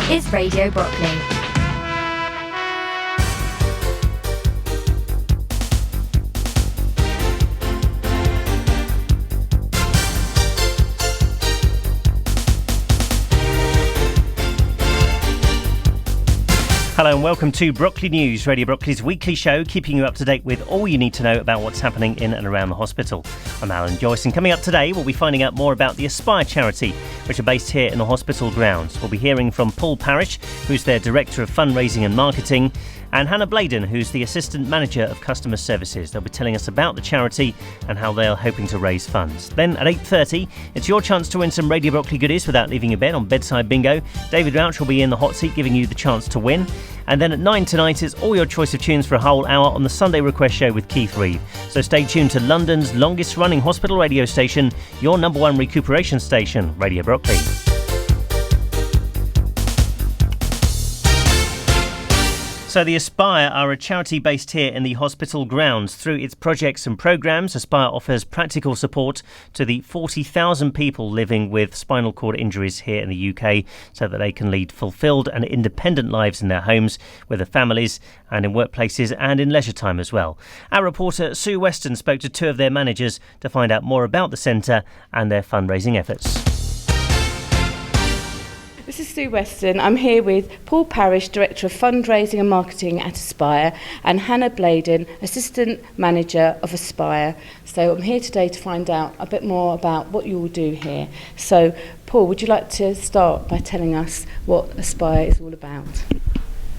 is Radio Brockley. Hello and welcome to Brockley News, Radio Brockley's weekly show, keeping you up to date with all you need to know about what's happening in and around the hospital. I'm Alan Joyce, and coming up today we'll be finding out more about the Aspire charity, which are based here in the hospital grounds. We'll be hearing from Parrish, who's their Director of Fundraising and Marketing, and Bladon, who's the Assistant Manager of Customer Services. They'll be telling us about the charity and how they are hoping to raise funds. Then at 8:30, it's your chance to win some Radio Brockley goodies without leaving your bed on Bedside Bingo. David Rauch will be in the hot seat giving you the chance to win. And then at 9 tonight, it's all your choice of tunes for a whole hour on the Sunday Request Show with Keith Reid. So stay tuned to London's longest running hospital radio station, your number one recuperation station, Radio Brockley. So the Aspire are a charity based here in the hospital grounds. Through its projects and programmes, Aspire offers practical support to the 40,000 people living with spinal cord injuries here in the UK so that they can lead fulfilled and independent lives in their homes, with their families and in workplaces and in leisure time as well. Our reporter Sue Weston spoke to two of their managers to find out more about the centre and their fundraising efforts. This is Sue Weston. I'm here with Parrish, Director of Fundraising and Marketing at Aspire, and Bladon, Assistant Manager of Aspire. So I'm here today to find out a bit more about what you all do here. So, Paul, would you like to start by telling us what Aspire is all about?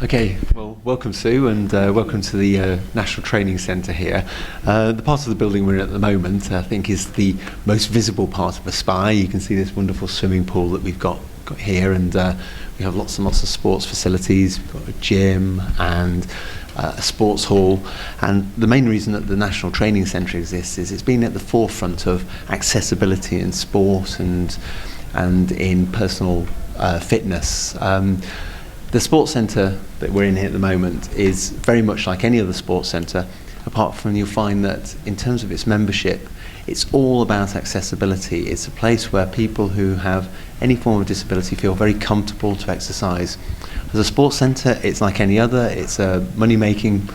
Okay, well, welcome Sue, and welcome to the National Training Centre here. The part of the building we're in at the moment, I think, is the most visible part of Aspire. You can see this wonderful swimming pool that we've got here, and we have lots and lots of sports facilities. We've got a gym and a sports hall, and the main reason that the National Training Centre exists is it's been at the forefront of accessibility in sport and in personal fitness. The sports centre that we're in here at the moment is very much like any other sports centre, apart from you'll find that in terms of its membership, it's all about accessibility. It's a place where people who have any form of disability feel very comfortable to exercise. As a sports centre, it's like any other. It's a money-making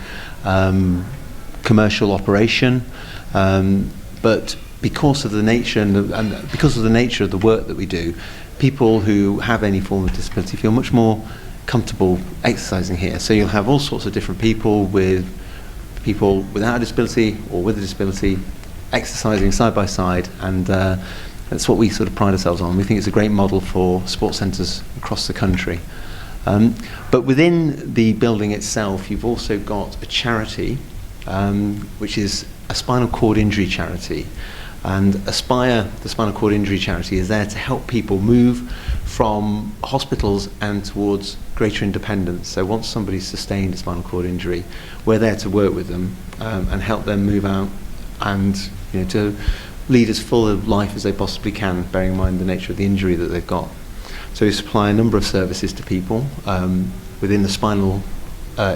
commercial operation, but because of the nature and because of the nature of the work that we do, people who have any form of disability feel much more comfortable exercising here. So you'll have all sorts of different people without a disability or with a disability exercising side by side, and that's what we sort of pride ourselves on. We think it's a great model for sports centres across the country. But within the building itself, you've also got a charity, which is a spinal cord injury charity. And Aspire, the spinal cord injury charity, is there to help people move from hospitals and towards greater independence. So once somebody's sustained a spinal cord injury, we're there to work with them and help them move out and to lead as full a life as they possibly can, bearing in mind the nature of the injury that they've got. So we supply a number of services to people within the spinal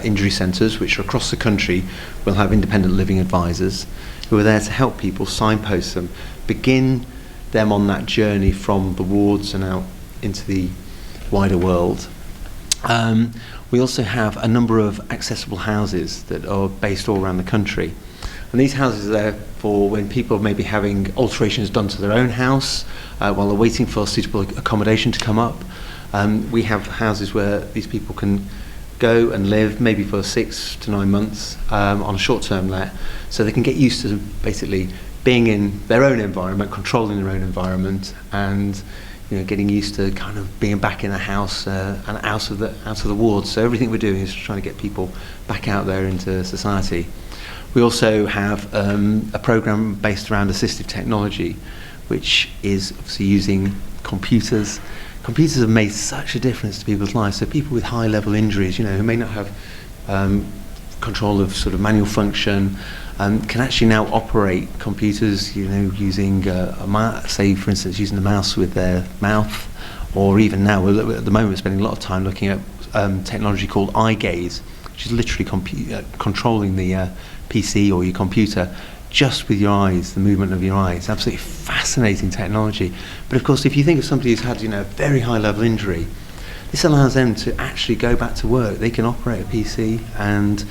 injury centres, which are across the country. We'll have independent living advisors who are there to help people, signpost them, begin them on that journey from the wards and out into the wider world. We also have a number of accessible houses that are based all around the country. And these houses are there for when people may be having alterations done to their own house while they're waiting for suitable accommodation to come up. We have houses where these people can go and live maybe for 6 to 9 months on a short-term let, so they can get used to basically being in their own environment, controlling their own environment, and getting used to kind of being back in a house and out of the wards. So everything we're doing is trying to get people back out there into society. We also have a program based around assistive technology, which is obviously using computers. Computers have made such a difference to people's lives. So people with high-level injuries, who may not have control of sort of manual function, can actually now operate computers, using say, for instance, using the mouse with their mouth, or even now, at the moment, we're spending a lot of time looking at technology called eye gaze, which is literally controlling the PC or your computer just with your eyes, the movement of your eyes. Absolutely fascinating technology. But of course, if you think of somebody who's had a very high level injury, this allows them to actually go back to work. They can operate a PC, and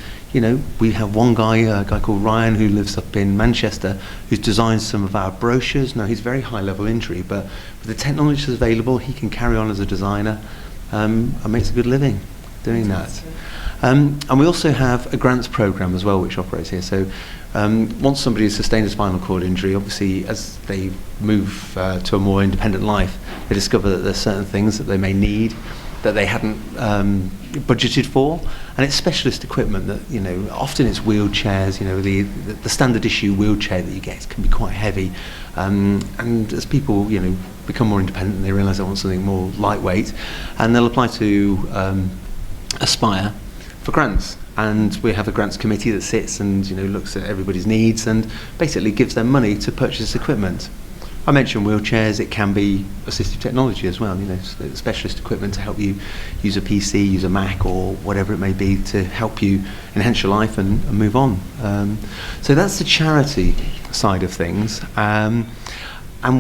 we have one guy, a guy called Ryan, who lives up in Manchester, who's designed some of our brochures. Now, he's very high level injury, but with the technology that's available, he can carry on as a designer and makes a good living doing that. And we also have a grants program as well, which operates here. So once somebody has sustained a spinal cord injury, obviously as they move to a more independent life, they discover that there's certain things that they may need that they hadn't budgeted for, and it's specialist equipment that often it's wheelchairs. The standard issue wheelchair that you get can be quite heavy, and as people become more independent, they realise they want something more lightweight, and they'll apply to Aspire for grants. And we have a grants committee that sits and looks at everybody's needs and basically gives them money to purchase equipment. I mentioned wheelchairs. It can be assistive technology as well, specialist equipment to help you use a PC, use a Mac, or whatever it may be to help you enhance your life and move on. So that's the charity side of things. And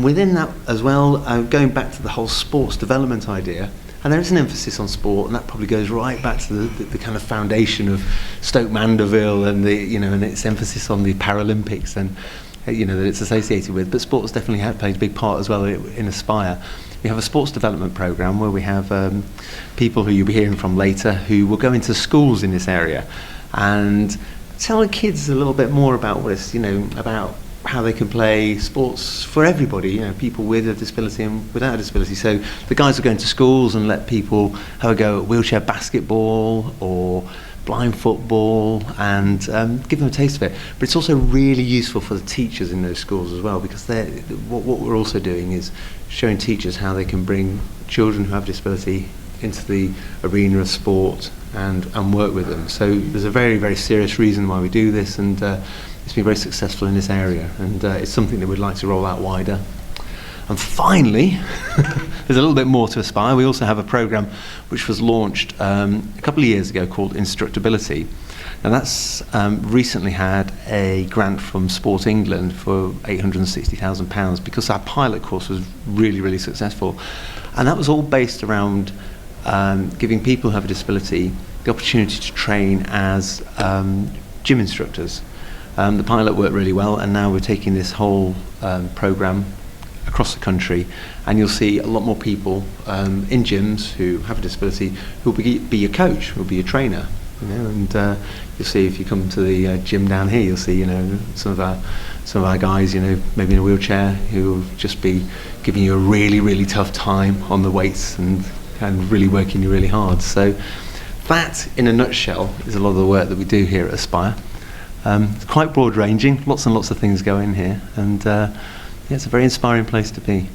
within that as well, going back to the whole sports development idea, and there is an emphasis on sport, and that probably goes right back to the kind of foundation of Stoke Mandeville and and its emphasis on the Paralympics and that it's associated with. But sports definitely plays a big part as well in Aspire. We have a sports development programme where we have people who you'll be hearing from later who will go into schools in this area and tell the kids a little bit more about what it's about how they can play sports for everybody, people with a disability and without a disability. So the guys will go into schools and let people have a go at wheelchair basketball or blind football and give them a taste of it. But it's also really useful for the teachers in those schools as well, because what we're also doing is showing teachers how they can bring children who have disability into the arena of sport and work with them. So there's a very, very serious reason why we do this, and it's been very successful in this area, and it's something that we'd like to roll out wider. And finally, there's a little bit more to Aspire. We also have a programme which was launched a couple of years ago called Instructability. Now that's recently had a grant from Sport England for £860,000 because our pilot course was really, really successful. And that was all based around giving people who have a disability the opportunity to train as gym instructors. The pilot worked really well, and now we're taking this whole programme across the country, and you'll see a lot more people in gyms who have a disability who will be your coach, who will be your trainer, and you'll see if you come to the gym down here, you'll see some of our guys maybe in a wheelchair who will just be giving you a really, really tough time on the weights and really working you really hard. So that in a nutshell is a lot of the work that we do here at Aspire. It's quite broad ranging, lots and lots of things go in here, and it's a very inspiring place to be.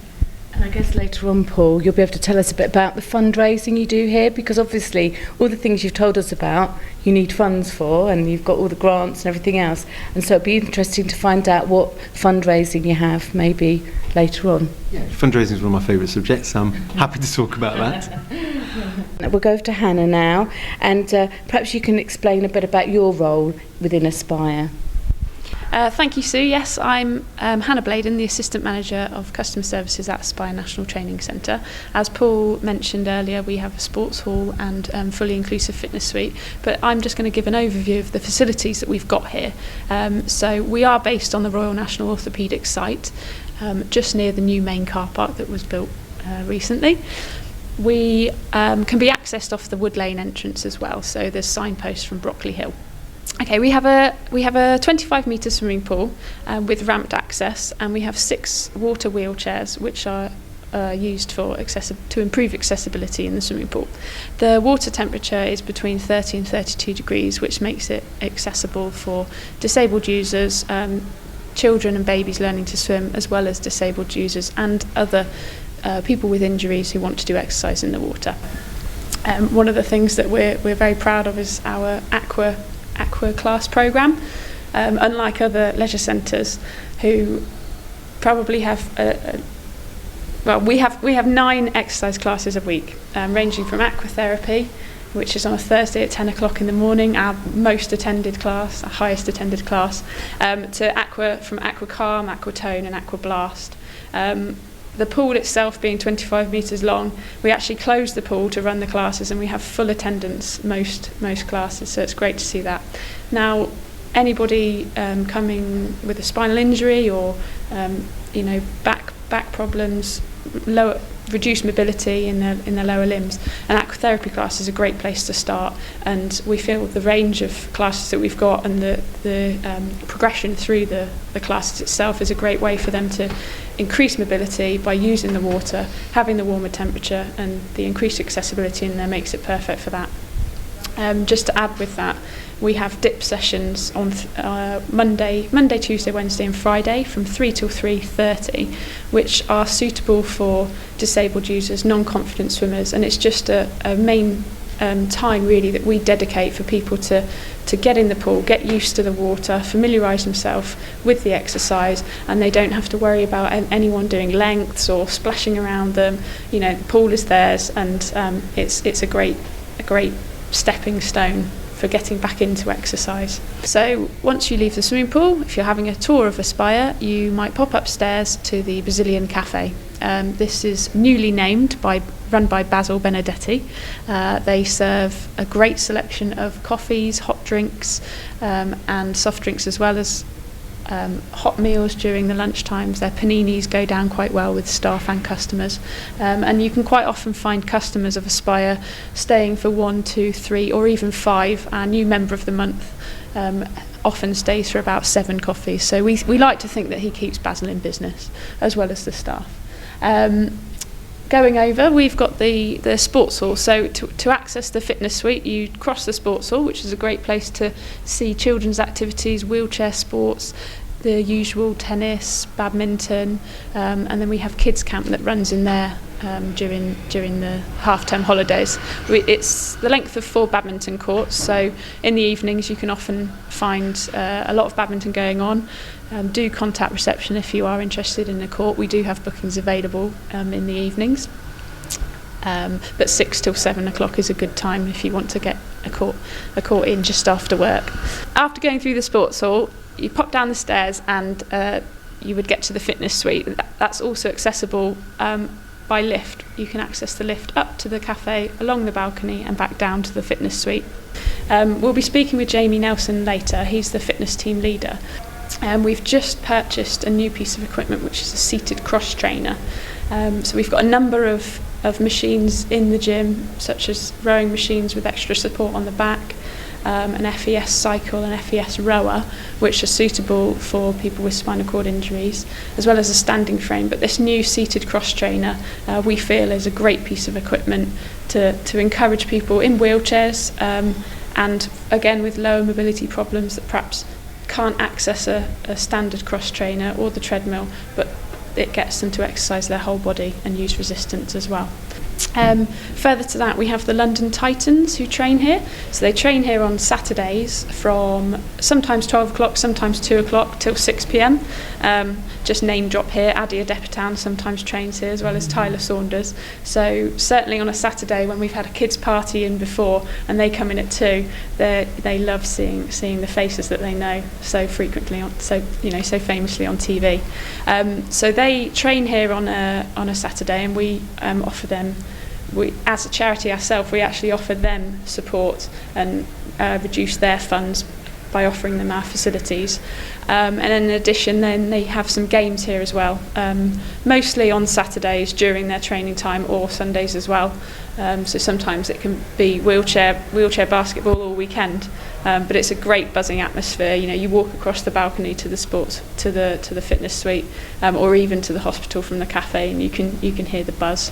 And I guess later on, Paul, you'll be able to tell us a bit about the fundraising you do here, because obviously all the things you've told us about you need funds for, and you've got all the grants and everything else, and so it'd be interesting to find out what fundraising you have maybe later on. Yeah, fundraising is one of my favourite subjects, so I'm happy to talk about that. We'll go over to Hannah now, and perhaps you can explain a bit about your role within Aspire. Thank you, Sue. Yes, I'm Hannah Bladon, the Assistant Manager of Customer Services at Aspire National Training Centre. As Paul mentioned earlier, we have a sports hall and fully inclusive fitness suite, but I'm just going to give an overview of the facilities that we've got here. So we are based on the Royal National Orthopaedic site, just near the new main car park that was built recently. We can be accessed off the Wood Lane entrance as well, so there's signposts from Brockley Hill. Okay, we have a 25-metre swimming pool with ramped access, and we have 6 water wheelchairs which are used for to improve accessibility in the swimming pool. The water temperature is between 30 and 32 degrees, which makes it accessible for disabled users, children and babies learning to swim, as well as disabled users and other people with injuries who want to do exercise in the water. One of the things that we're very proud of is our aqua class programme. Unlike other leisure centres who probably have we have 9 exercise classes a week, ranging from aquatherapy, which is on a Thursday at 10 o'clock in the morning, our most attended class, our highest attended class, to from aqua calm, aqua tone and aqua blast. the pool itself being 25 metres long, we actually close the pool to run the classes, and we have full attendance most classes, so it's great to see that. Now, anybody coming with a spinal injury or back problems, reduced mobility in the lower limbs, an aquatherapy class is a great place to start, and we feel the range of classes that we've got and the progression through the classes itself is a great way for them to increase mobility by using the water, having the warmer temperature, and the increased accessibility in there makes it perfect for that. Just to add with that, we have dip sessions on Monday, Tuesday, Wednesday and Friday from 3 till 3:30, which are suitable for disabled users, non-confident swimmers, and it's just a main time really that we dedicate for people to get in the pool, get used to the water, familiarise themselves with the exercise, and they don't have to worry about anyone doing lengths or splashing around them. The pool is theirs, and it's a great stepping stone for getting back into exercise. So once you leave the swimming pool, if you're having a tour of Aspire, you might pop upstairs to the Brazilian Cafe. This is newly named, run by Basil Benedetti. They serve a great selection of coffees, hot drinks, and soft drinks, as well as hot meals during the lunch times. Their paninis go down quite well with staff and customers, and you can quite often find customers of Aspire staying for 1, 2, 3 or even 5. Our new member of the month often stays for about 7 coffees, so we like to think that he keeps Basil in business as well as the staff. Going over, we've got the sports hall. So to access the fitness suite, you cross the sports hall, which is a great place to see children's activities, wheelchair sports, the usual tennis, badminton, and then we have kids camp that runs in there during the half-term holidays. It's the length of 4 badminton courts, so in the evenings you can often find a lot of badminton going on. Do contact reception if you are interested in a court. We do have bookings available in the evenings, but 6 till 7 o'clock is a good time if you want to get a court in just after work. After going through the sports hall, you pop down the stairs and you would get to the fitness suite. That's also accessible by lift. You can access the lift up to the cafe, along the balcony and back down to the fitness suite. We'll be speaking with Jamie Nelson later. He's the fitness team leader. We've just purchased a new piece of equipment, which is a seated cross trainer. So we've got a number of machines in the gym, such as rowing machines with extra support on the back, an FES cycle and FES rower, which are suitable for people with spinal cord injuries, as well as a standing frame. But this new seated cross trainer we feel is a great piece of equipment to encourage people in wheelchairs and again with lower mobility problems that perhaps can't access a standard cross trainer or the treadmill, but it gets them to exercise their whole body and use resistance as well. Further to that, we have the London Titans who train here. So they train here on Saturdays from sometimes 12 o'clock, sometimes 2 o'clock till 6 p.m. Just name drop here, Adia Depetan sometimes trains here, as well as Tyler Saunders. So certainly on a Saturday when we've had a kids party in before and they come in at 2, they love seeing the faces that they know so frequently, so famously on TV. So they train here on a Saturday, and we offer them. As a charity ourselves, we actually offer them support and reduce their funds by offering them our facilities. And in addition, then they have some games here as well, mostly on Saturdays during their training time, or Sundays as well. So sometimes it can be wheelchair basketball all weekend, but it's a great buzzing atmosphere. You walk across the balcony to the sports, to the fitness suite, or even to the hospital from the cafe, and you can hear the buzz.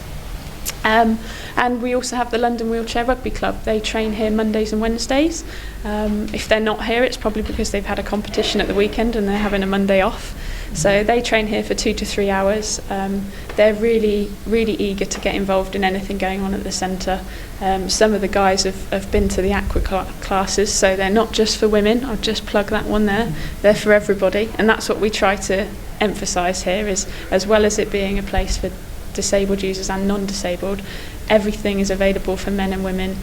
And we also have the London Wheelchair Rugby Club. They train here Mondays and Wednesdays. If they're not here, it's probably because they've had a competition at the weekend and they're having a Monday off. So they train here for 2 to 3 hours. They're really, really eager to get involved in anything going on at the centre. Some of the guys have been to the aqua classes, so they're not just for women. I'll just plug that one there. They're for everybody, and that's what we try to emphasise here, is as well as it being a place for disabled users and non-disabled, everything is available for men and women.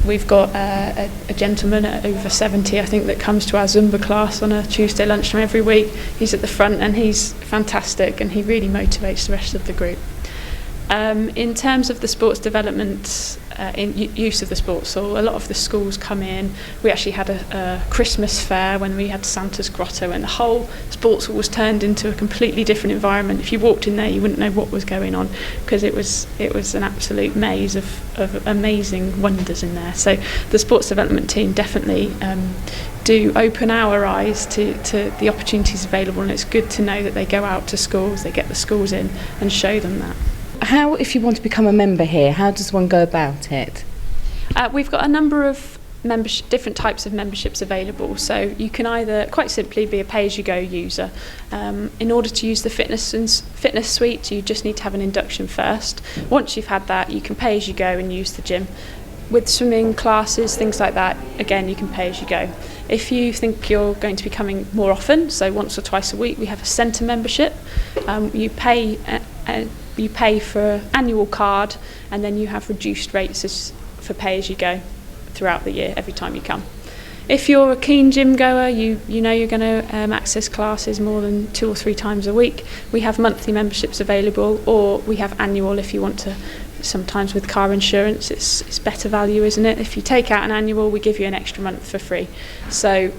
We've got a gentleman at over 70, I think, that comes to our Zumba class on a Tuesday lunchtime every week. He's at the front and he's fantastic, and he really motivates the rest of the group. In terms of the sports development, use of the sports hall, a lot of the schools come in. We actually had a Christmas fair when we had Santa's Grotto, and the whole sports hall was turned into a completely different environment. If you walked in there, you wouldn't know what was going on, because it was an absolute maze of amazing wonders in there. So the sports development team definitely do open our eyes to the opportunities available, and it's good to know that they go out to schools, they get the schools in and show them that. How, if you want to become a member here, how does one go about it? We've got a number of different types of memberships available. So you can either, quite simply, be a pay-as-you-go user. In order to use the fitness suite, you just need to have an induction first. Once you've had that, you can pay as you go and use the gym. With swimming classes, things like that, again, you can pay as you go. If you think you're going to be coming more often, so once or twice a week, we have a centre membership. You pay for an annual card, and then you have reduced rates for pay as you go throughout the year every time you come. If you're a keen gym goer, you know you're going to access classes more than 2 or 3 times a week. We have monthly memberships available, or we have annual if you want to. Sometimes with car insurance, it's better value, isn't it? If you take out an annual, we give you an extra month for free. So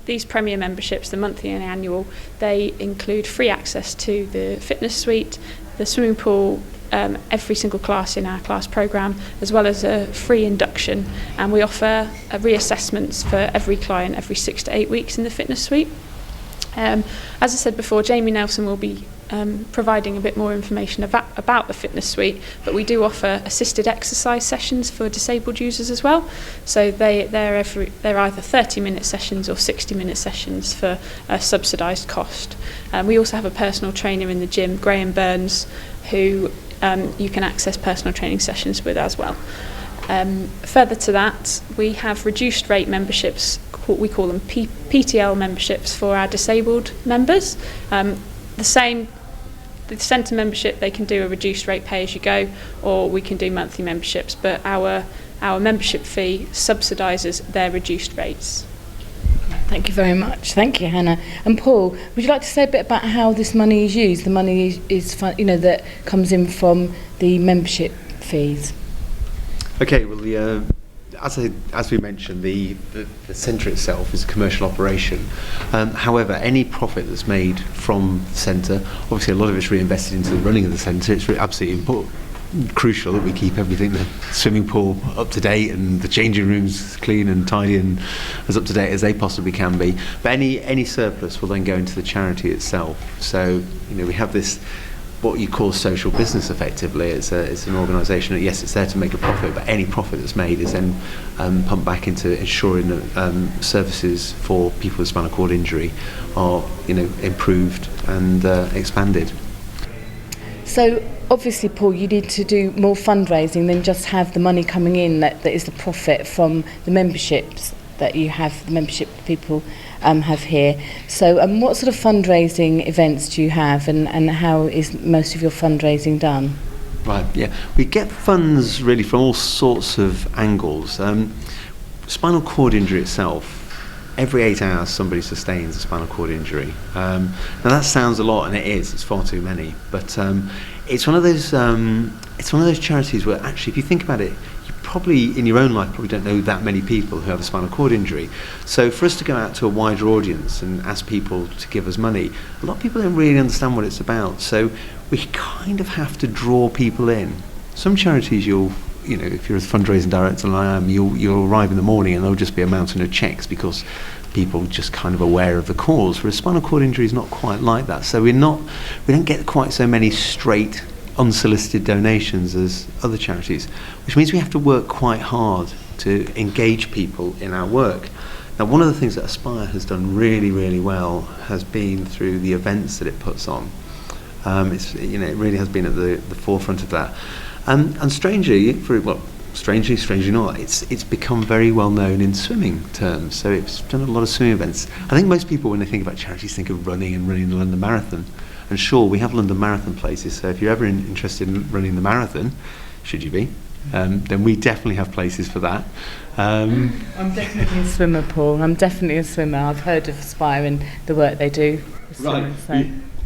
these premier memberships, the monthly and annual, they include free access to the fitness suite, the swimming pool, every single class in our class programme, as well as a free induction. And we offer reassessments for every client every 6 to 8 weeks in the fitness suite. As I said before, Jamie Nelson will be providing a bit more information about the fitness suite, but we do offer assisted exercise sessions for disabled users as well. So they're either 30-minute sessions or 60-minute sessions for a subsidised cost. We also have a personal trainer in the gym, Graham Burns, who you can access personal training sessions with as well. Further to that, we have reduced rate memberships, we call them PTL memberships, for our disabled members. The centre membership, they can do a reduced rate pay as you go, or we can do monthly memberships, but our membership fee subsidises their reduced rates. Thank you very much. Thank you, Hannah. And Paul, would you like to say a bit about how this money is used? The money is that comes in from the membership fees. Okay, well, as we mentioned, the centre itself is a commercial operation. However, any profit that's made from the centre, obviously a lot of it's reinvested into the running of the centre. It's absolutely crucial that we keep everything, the swimming pool up to date and the changing rooms clean and tidy and as up to date as they possibly can be. But any surplus will then go into the charity itself. So we have this, what you call social business, effectively. It's an organisation that, yes, it's there to make a profit, but any profit that's made is then pumped back into ensuring that services for people with spinal cord injury are improved and expanded. So obviously, Paul, you need to do more fundraising than just have the money coming in that is the profit from the memberships that you have, the membership people have here. So what sort of fundraising events do you have, and how is most of your fundraising done? Right, yeah. We get funds really from all sorts of angles. Spinal cord injury itself, every 8 hours somebody sustains a spinal cord injury. Now that sounds a lot, and it is. It's far too many. But it's one of those charities where actually, if you think about it, you probably in your own life probably don't know that many people who have a spinal cord injury. So for us to go out to a wider audience and ask people to give us money, a lot of people don't really understand what it's about. So we kind of have to draw people in. Some charities if you're a fundraising director like I am, you'll arrive in the morning and there'll just be a mountain of cheques because people are just kind of aware of the cause. Whereas spinal cord injury is not quite like that. So we don't get quite so many straight, unsolicited donations as other charities, which means we have to work quite hard to engage people in our work. Now, one of the things that Aspire has done really, really well has been through the events that it puts on. It really has been at the forefront of that. And strangely not, it's become very well known in swimming terms. So it's done a lot of swimming events. I think most people, when they think about charities, think of running and running the London Marathon. And sure, we have London Marathon places, so if you're ever interested in running the marathon, should you be, then we definitely have places for that. I'm definitely a swimmer, Paul. I'm definitely a swimmer. I've heard of Aspire and the work they do. Right.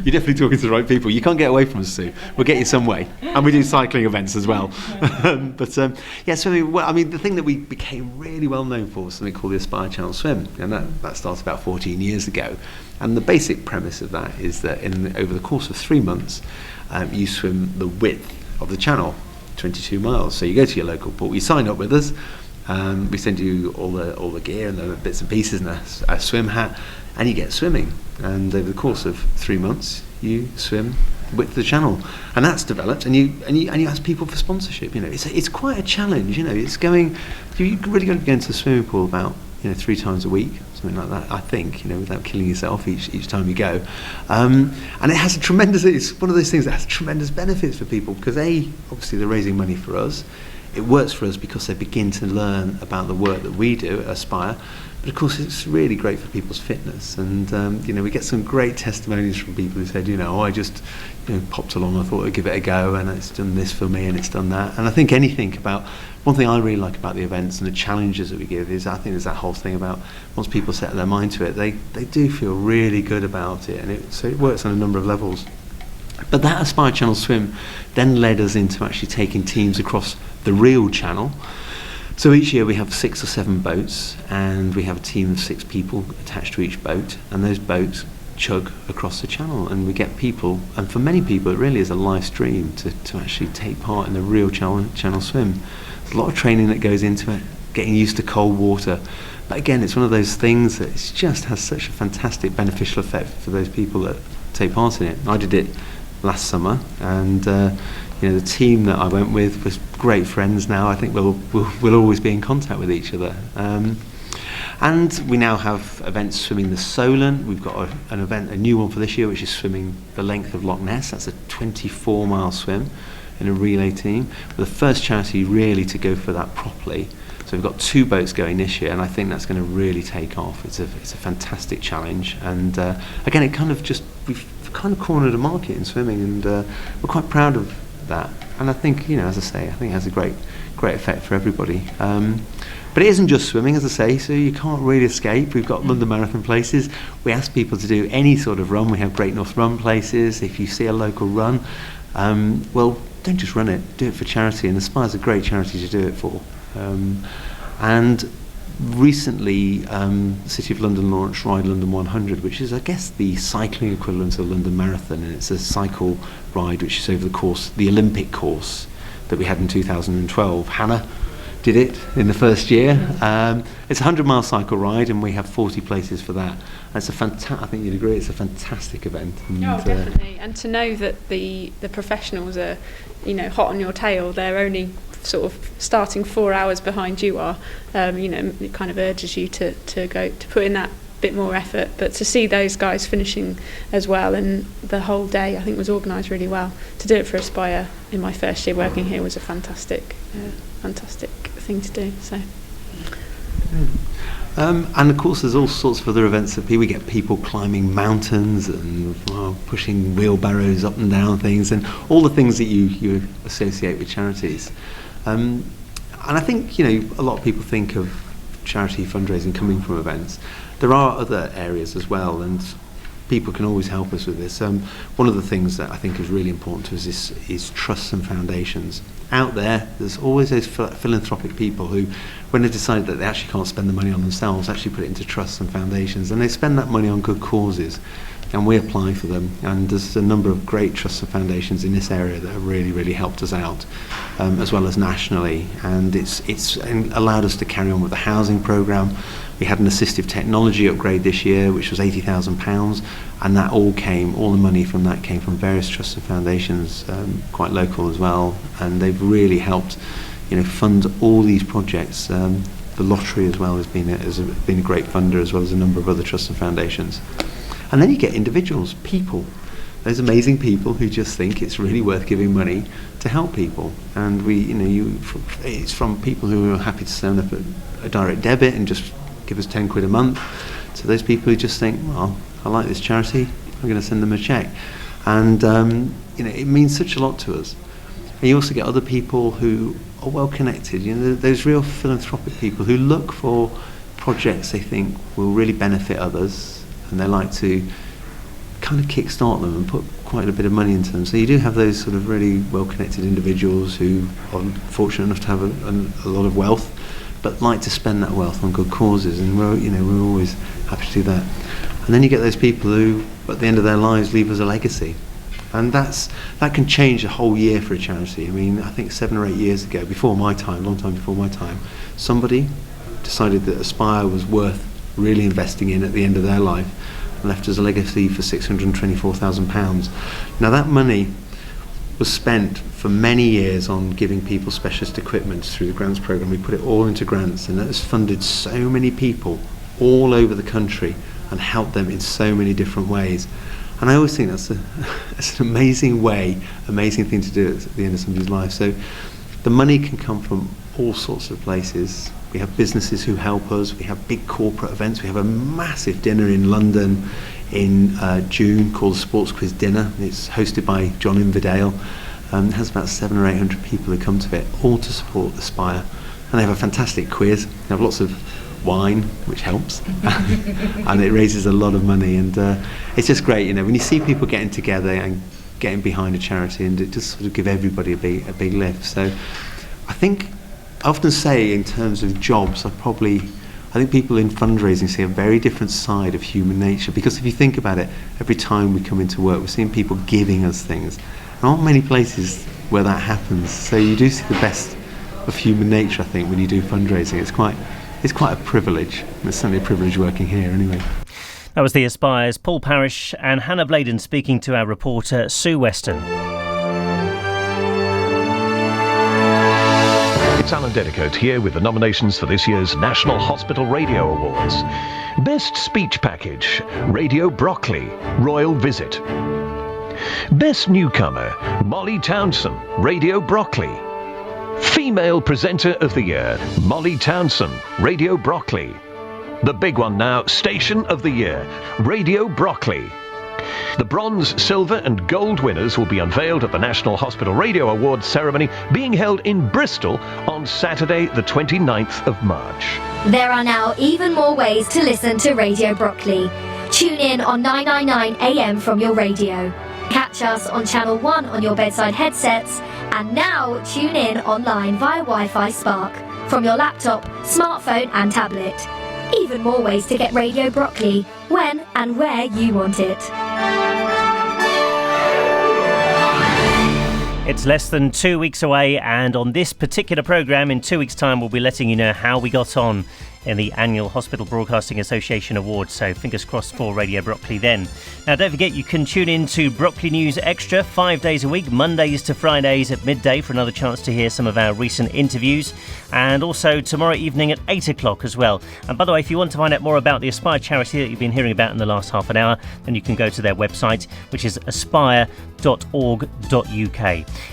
You're definitely talking to the right people. You can't get away from us, Sue. We'll get you some way. And we do cycling events as well. Swimming, well, I mean, the thing that we became really well known for was something called the Aspire Channel Swim. And that started about 14 years ago. And the basic premise of that is that over the course of 3 months, you swim the width of the channel, 22 miles. So you go to your local pool, you sign up with us, we send you all the gear and the bits and pieces and a swim hat, and you get swimming. And over the course of 3 months, you swim the width of the channel, and that's developed. And you ask people for sponsorship. It's quite a challenge. It's going. You really got to go into the swimming pool about 3 times a week, something like that. I think without killing yourself each time you go, and it has a tremendous. It's one of those things that has tremendous benefits for people because obviously they're raising money for us. It works for us because they begin to learn about the work that we do at Aspire. But of course, it's really great for people's fitness, and we get some great testimonies from people who said, I just popped along, I thought I'd give it a go, and it's done this for me, and it's done that. And I think one thing I really like about the events and the challenges that we give is I think there's that whole thing about once people set their mind to it, they do feel really good about it, and so it works on a number of levels. But that Aspire Channel Swim then led us into actually taking teams across the real channel. So each year we have 6 or 7 boats, and we have a team of 6 people attached to each boat, and those boats chug across the channel, and we get people, and for many people it really is a life's dream to actually take part in the real channel swim. There's a lot of training that goes into it, getting used to cold water, but again it's one of those things that it just has such a fantastic beneficial effect for those people that take part in it. I did it last summer, and the team that I went with was great friends now. I think we'll always be in contact with each other. And we now have events swimming the Solent. We've got a new one for this year, which is swimming the length of Loch Ness. That's a 24-mile swim in a relay team. We're the first charity really to go for that properly. So we've got 2 boats going this year, and I think that's going to really take off. It's a fantastic challenge, and again, we've kind of cornered a market in swimming, and we're quite proud of that. And I think, as I say, I think it has a great effect for everybody. But it isn't just swimming, as I say, so you can't really escape. We've got London Marathon places. We ask people to do any sort of run. We have Great North Run places. If you see a local run, well, don't just run it. Do it for charity, and Aspire's a great charity to do it for. And recently, the City of London launched Ride London 100, which is, I guess, the cycling equivalent of the London Marathon, and it's a cycle ride which is over the Olympic course that we had in 2012. Hannah did it in the first year. It's a 100-mile cycle ride, and we have 40 places for that. And it's I think you'd agree, it's a fantastic event. And, definitely. And to know that the professionals are, hot on your tail, they're only sort of starting 4 hours behind you are, it kind of urges you to put in that bit more effort. But to see those guys finishing as well, and the whole day I think was organised really well. To do it for Aspire in my first year working here was a fantastic thing to do. So. And of course there's all sorts of other events that we get people climbing mountains and pushing wheelbarrows up and down things, and all the things that you associate with charities. And I think a lot of people think of charity fundraising coming from events. There are other areas as well, and people can always help us with this. One of the things that I think is really important to us is trusts and foundations. Out there's always those philanthropic people who, when they decide that they actually can't spend the money on themselves, actually put it into trusts and foundations, and they spend that money on good causes, and we apply for them. And there's a number of great trusts and foundations in this area that have really, really helped us out, as well as nationally. And it's allowed us to carry on with the housing programme. We had an assistive technology upgrade this year, which was £80,000, and that all the money from that came from various trusts and foundations, quite local as well, and they've really helped, fund all these projects. The lottery as well has been a great funder, as well as a number of other trusts and foundations. And then you get individuals, people, those amazing people who just think it's really worth giving money to help people. And it's from people who are happy to send up a direct debit and just give us 10 quid a month, to those people who just think, well, I like this charity, I'm going to send them a cheque. And it means such a lot to us. And you also get other people who are well connected. Those real philanthropic people who look for projects they think will really benefit others, and they like to kind of kickstart them and put quite a bit of money into them. So you do have those sort of really well-connected individuals who are fortunate enough to have a lot of wealth, but like to spend that wealth on good causes, and we're always happy to do that. And then you get those people who, at the end of their lives, leave us a legacy, and that can change a whole year for a charity. I mean, I think 7 or 8 years ago, before my time, long time before my time, somebody decided that Aspire was worth really investing in at the end of their life, and left us a legacy for £624,000. Now that money was spent for many years on giving people specialist equipment through the grants programme. We put it all into grants, and that has funded so many people all over the country and helped them in so many different ways. And I always think that's an amazing thing to do at the end of somebody's life. So the money can come from all sorts of places. We have businesses who help us. We have big corporate events. We have a massive dinner in London in June called the Sports Quiz Dinner. It's hosted by John Inverdale. It has about 700 or 800 people who come to it, all to support Aspire. And they have a fantastic quiz. They have lots of wine, which helps, and it raises a lot of money. And it's just great, when you see people getting together and getting behind a charity, and it just sort of give everybody a big lift. So I often say, in terms of jobs, I think people in fundraising see a very different side of human nature, because if you think about it, every time we come into work, we're seeing people giving us things. There aren't many places where that happens, so you do see the best of human nature, I think, when you do fundraising. It's quite a privilege. It's certainly a privilege working here, anyway. That was the Aspire's Paul Parrish and Hannah Bladon speaking to our reporter Sue Weston. It's Alan Dedicote here with the nominations for this year's National Hospital Radio Awards. Best Speech Package, Radio Brockley, Royal Visit. Best Newcomer, Molly Townsend, Radio Brockley. Female Presenter of the Year, Molly Townsend, Radio Brockley. The big one now, Station of the Year, Radio Brockley. The bronze, silver and gold winners will be unveiled at the National Hospital Radio Awards ceremony being held in Bristol on Saturday the 29th of March. There are now even more ways to listen to Radio Brockley. Tune in on 999 AM from your radio. Catch us on Channel 1 on your bedside headsets, and now tune in online via Wi-Fi Spark from your laptop, smartphone and tablet. Even more ways to get Radio Brockley when and where you want it. It's less than 2 weeks away, and on this particular programme in 2 weeks' time we'll be letting you know how we got on in the annual Hospital Broadcasting Association Awards, so fingers crossed for Radio Brockley then. Now don't forget, you can tune in to Brockley News Extra 5 days a week, Mondays to Fridays at midday, for another chance to hear some of our recent interviews, and also tomorrow evening at 8 o'clock as well. And by the way, if you want to find out more about the Aspire charity that you've been hearing about in the last half an hour, then you can go to their website, which is aspire.org.uk.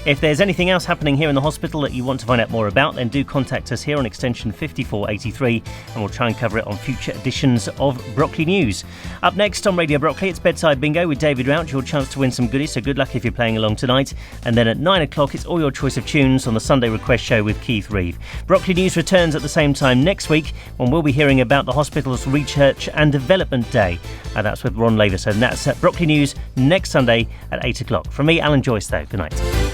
If there's anything else happening here in the hospital that you want to find out more about, then do contact us here on extension 5483, and we'll try and cover it on future editions of Brockley News. Up next on Radio Brockley, it's Bedside Bingo with David Rouch, your chance to win some goodies, so good luck if you're playing along tonight. And then at 9 o'clock, it's all your choice of tunes on the Sunday Request Show with Keith Reeve. Brockley News returns at the same time next week, when we'll be hearing about the hospital's Research and Development Day. And that's with Ron Laverson. That's at Brockley News next Sunday at 8 o'clock. From me, Alan Joyce, though. Good night.